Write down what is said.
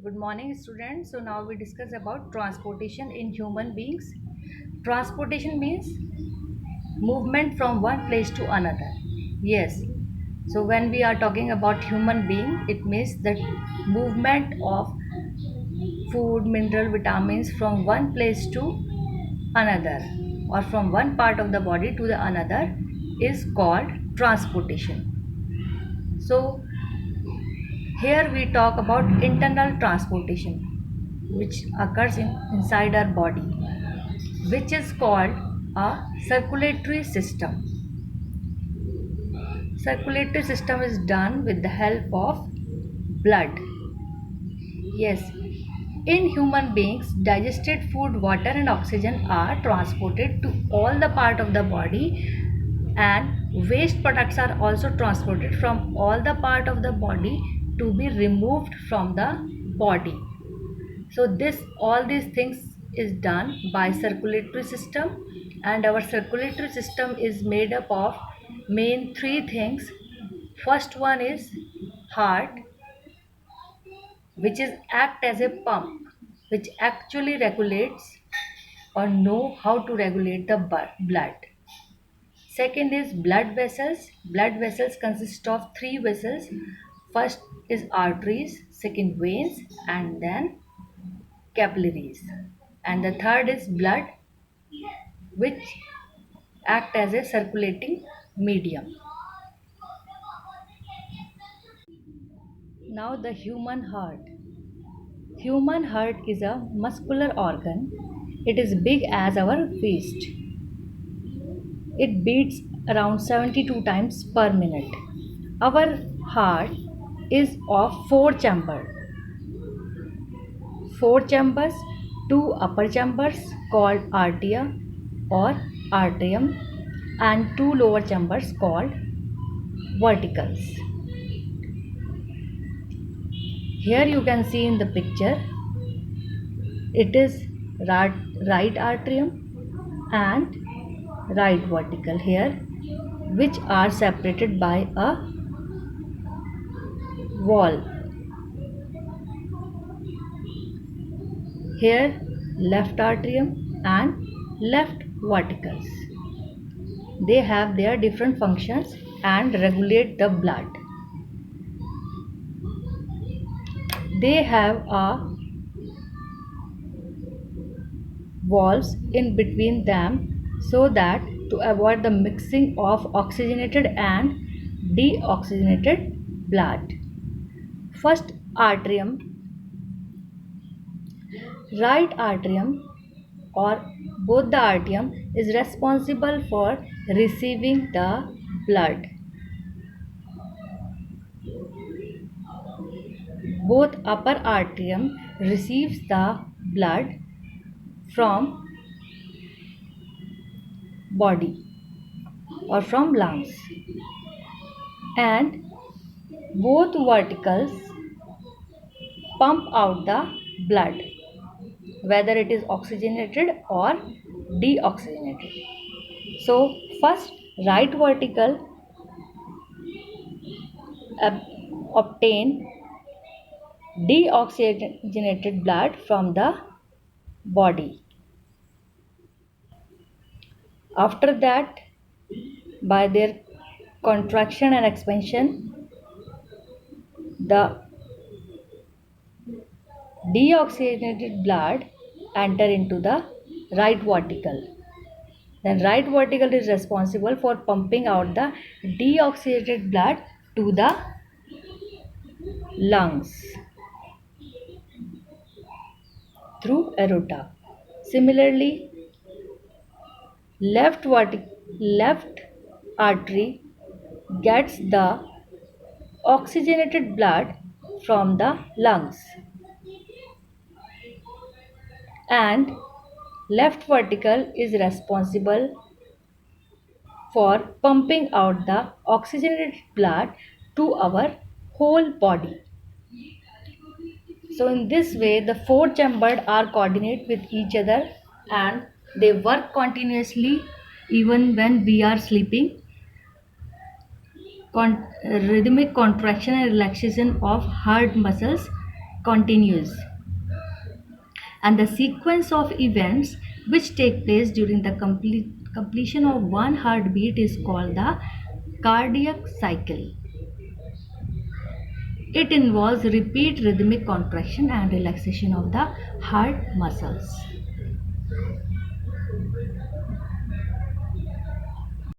Good morning, students. So now we discuss about transportation in human beings. Transportation means movement from one place to another. Yes. So when we are talking about human being, it means the movement of food, mineral, vitamins from one place to another, or from one part of the body to the another, is called transportation. So here we talk about internal transportation, which occurs inside our body, which is called a circulatory system. Circulatory system is done with the help of blood. Yes, in human beings, digested food, water, and oxygen are transported to all the part of the body, and waste products are also transported from all the part of the body to be removed from the body. So this all these things is done by circulatory system, and our circulatory system is made up of main three things. First one is heart, which is act as a pump, which actually regulates or know how to regulate the blood. Second is blood vessels. Blood vessels consist of three vessels. First is arteries, second veins, and then capillaries. And the third is blood, which act as a circulating medium. Now the human heart. Human heart is a muscular organ. It is big as our fist. It beats around 72 times per minute. Our heart is of four chambers, two upper chambers called arteria or atrium, and two lower chambers called verticals. Here you can see in the picture, it is right atrium and right vertical here, which are separated by a wall. Here left atrium and left verticals. They have their different functions and regulate the blood. They have a valves in between them so that to avoid the mixing of oxygenated and deoxygenated blood. First atrium, right atrium or both the atrium is responsible for receiving the blood. Both upper atrium receives the blood from body or from lungs, and both verticals pump out the blood, whether it is oxygenated or deoxygenated. So first right vertical obtain deoxygenated blood from the body. After that, by their contraction and expansion, the deoxygenated blood enter into the right vertical. Then right vertical is responsible for pumping out the deoxygenated blood to the lungs through aorta. Similarly, left artery gets the oxygenated blood from the lungs, and left vertical is responsible for pumping out the oxygenated blood to our whole body. So in this way, the four chambered are coordinate with each other, and they work continuously even when we are sleeping. Rhythmic contraction and relaxation of heart muscles continues, and the sequence of events which take place during the completion of one heartbeat is called the cardiac cycle. It involves repeat rhythmic contraction and relaxation of the heart muscles.